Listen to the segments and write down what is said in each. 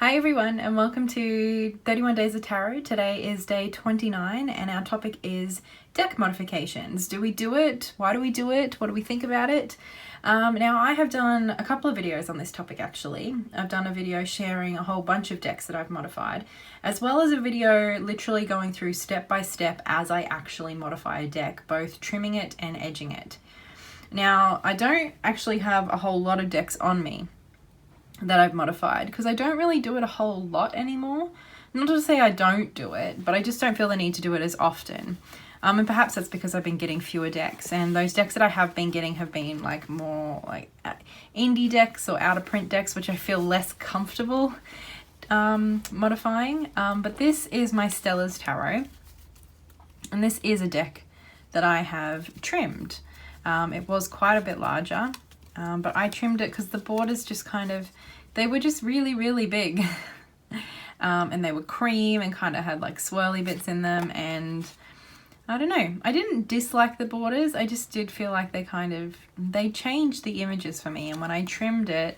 Hi everyone and welcome to 31 Days of Tarot. Today is day 29 and our topic is deck modifications. Do we do it? Why do we do it? What do we think about it? Now I have done a couple of videos on this topic actually. I've done a video sharing a whole bunch of decks that I've modified, as well as a video literally going through step by step as I actually modify a deck, both trimming it and edging it. Now I don't actually have a whole lot of decks on me that I've modified because I don't really do it a whole lot anymore. Not to say I don't do it, but I just don't feel the need to do it as often. And perhaps that's because I've been getting fewer decks, and those decks that I have been getting have been like more like indie decks or out of print decks, which I feel less comfortable modifying. But this is my Stella's Tarot, and this is a deck that I have trimmed. It was quite a bit larger. But I trimmed it because the borders just they were just really big. And they were cream and kind of had like swirly bits in them, and I don't know, I didn't dislike the borders, I just did feel like they changed the images for me, and when I trimmed it,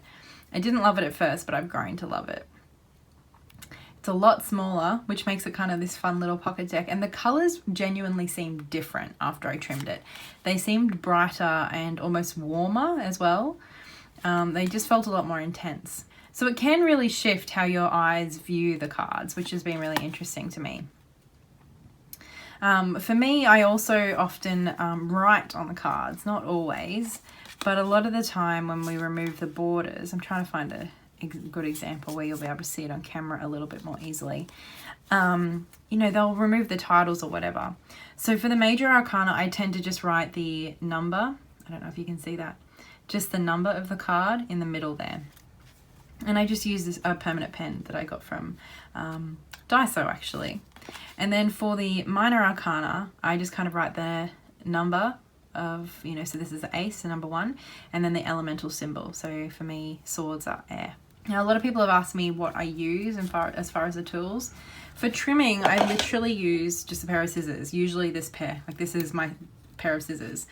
I didn't love it at first, but I've grown to love it. It's a lot smaller, which makes it kind of this fun little pocket deck, and the colors genuinely seemed different after I trimmed it. They seemed brighter and almost warmer as well. They just felt a lot more intense. So it can really shift how your eyes view the cards, which has been really interesting to me. For me, I also often write on the cards, not always, but a lot of the time when we remove the borders, I'm trying to find a good example where you'll be able to see it on camera a little bit more easily. You know, they'll remove the titles or whatever. So for the major arcana, I tend to just write the number. I don't know if you can see that. Just the number of the card in the middle there. And I just use this permanent pen that I got from Daiso actually. And then for the minor arcana, I just kind of write the number of, you know, so this is the ace, the number 1, and then the elemental symbol. So for me, swords are air. Now, a lot of people have asked me what I use as far as the tools. For trimming, I literally use just a pair of scissors, usually this pair. Like this is my pair of scissors,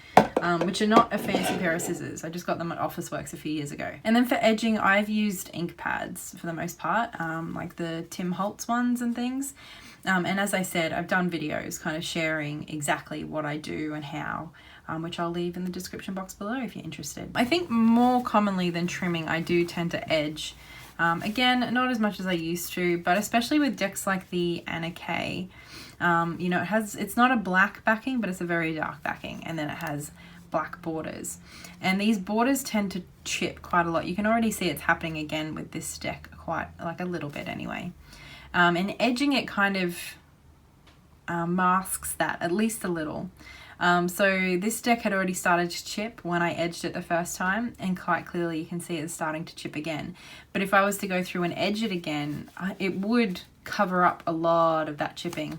which are not a fancy pair of scissors. I just got them at Officeworks a few years ago. And then for edging, I've used ink pads for the most part, like the Tim Holtz ones and things. And as I said, I've done videos kind of sharing exactly what I do and how, which I'll leave in the description box below if you're interested. I think more commonly than trimming, I do tend to edge. Again, not as much as I used to, but especially with decks like the Anna K, you know, it's not a black backing, but it's a very dark backing, and then it has black borders. And these borders tend to chip quite a lot. You can already see it's happening again with this deck, quite like a little bit anyway. And edging it kind of masks that, at least a little. So this deck had already started to chip when I edged it the first time, and quite clearly you can see it's starting to chip again. But if I was to go through and edge it again, it would cover up a lot of that chipping,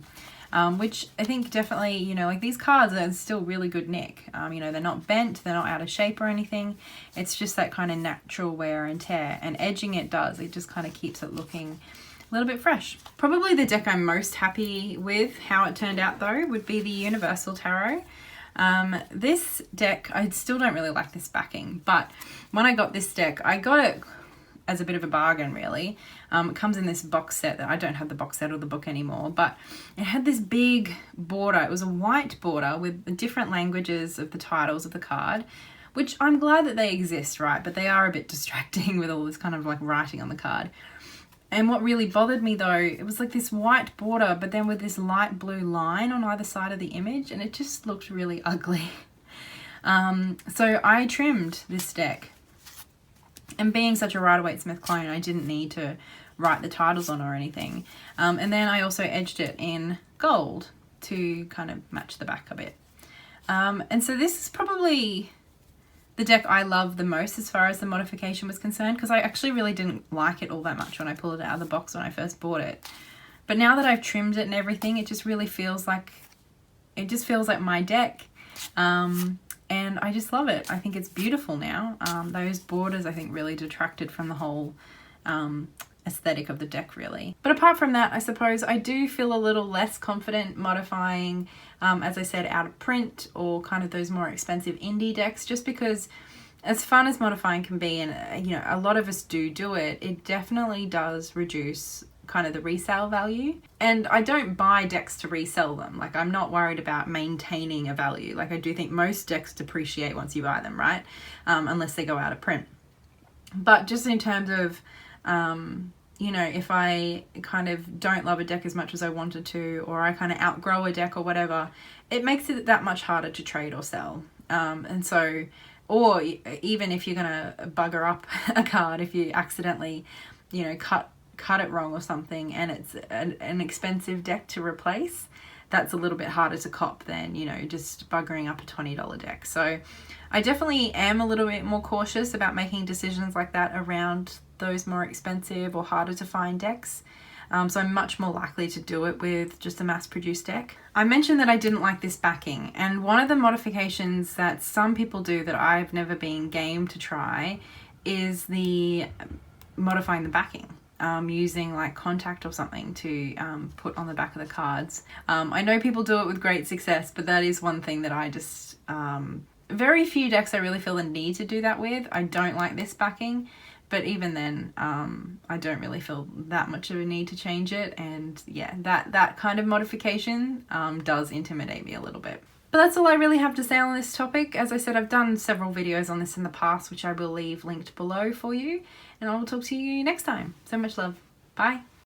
which I think definitely, you know, like these cards are still really good nick. You know, they're not bent, they're not out of shape or anything. It's just that kind of natural wear and tear, and edging it just kind of keeps it looking a little bit fresh. Probably the deck I'm most happy with how it turned out though would be the Universal Tarot. This deck, I still don't really like this backing, but when I got this deck, I got it as a bit of a bargain really. It comes in this box set that I don't have the box set or the book anymore, but it had this big border. It was a white border with different languages of the titles of the card, which I'm glad that they exist, right? But they are a bit distracting with all this kind of like writing on the card. And what really bothered me though, it was like this white border, but then with this light blue line on either side of the image, and it just looked really ugly. So I trimmed this deck. And being such a Rider-Waite-Smith clone, I didn't need to write the titles on or anything. And then I also edged it in gold to kind of match the back a bit. And so this is probably the deck I love the most as far as the modification was concerned, because I actually really didn't like it all that much when I pulled it out of the box when I first bought it. But now that I've trimmed it and everything, it just really feels like, my deck. And I just love it. I think it's beautiful now. Those borders I think really detracted from the whole aesthetic of the deck really. But apart from that, I suppose I do feel a little less confident modifying, as I said, out of print or kind of those more expensive indie decks, just because as fun as modifying can be, and you know, a lot of us do it, it definitely does reduce kind of the resale value. And I don't buy decks to resell them. Like, I'm not worried about maintaining a value. Like, I do think most decks depreciate once you buy them, right? Unless they go out of print. But just in terms of, you know, if I kind of don't love a deck as much as I wanted to, or I kind of outgrow a deck or whatever, it makes it that much harder to trade or sell. And so, or even if you're going to bugger up a card, if you accidentally, you know, cut it wrong or something, and it's an expensive deck to replace, that's a little bit harder to cop than, you know, just buggering up a $20 deck. So I definitely am a little bit more cautious about making decisions like that around those more expensive or harder to find decks. So I'm much more likely to do it with just a mass-produced deck. I mentioned that I didn't like this backing, and one of the modifications that some people do that I've never been game to try is the modifying the backing. Using like contact or something to put on the back of the cards. I know people do it with great success, but that is one thing that I just, very few decks I really feel the need to do that with. I don't like this backing, but even then, I don't really feel that much of a need to change it. And yeah, that kind of modification does intimidate me a little bit. But that's all I really have to say on this topic. As I said, I've done several videos on this in the past, which I will leave linked below for you. And I will talk to you next time. So much love. Bye.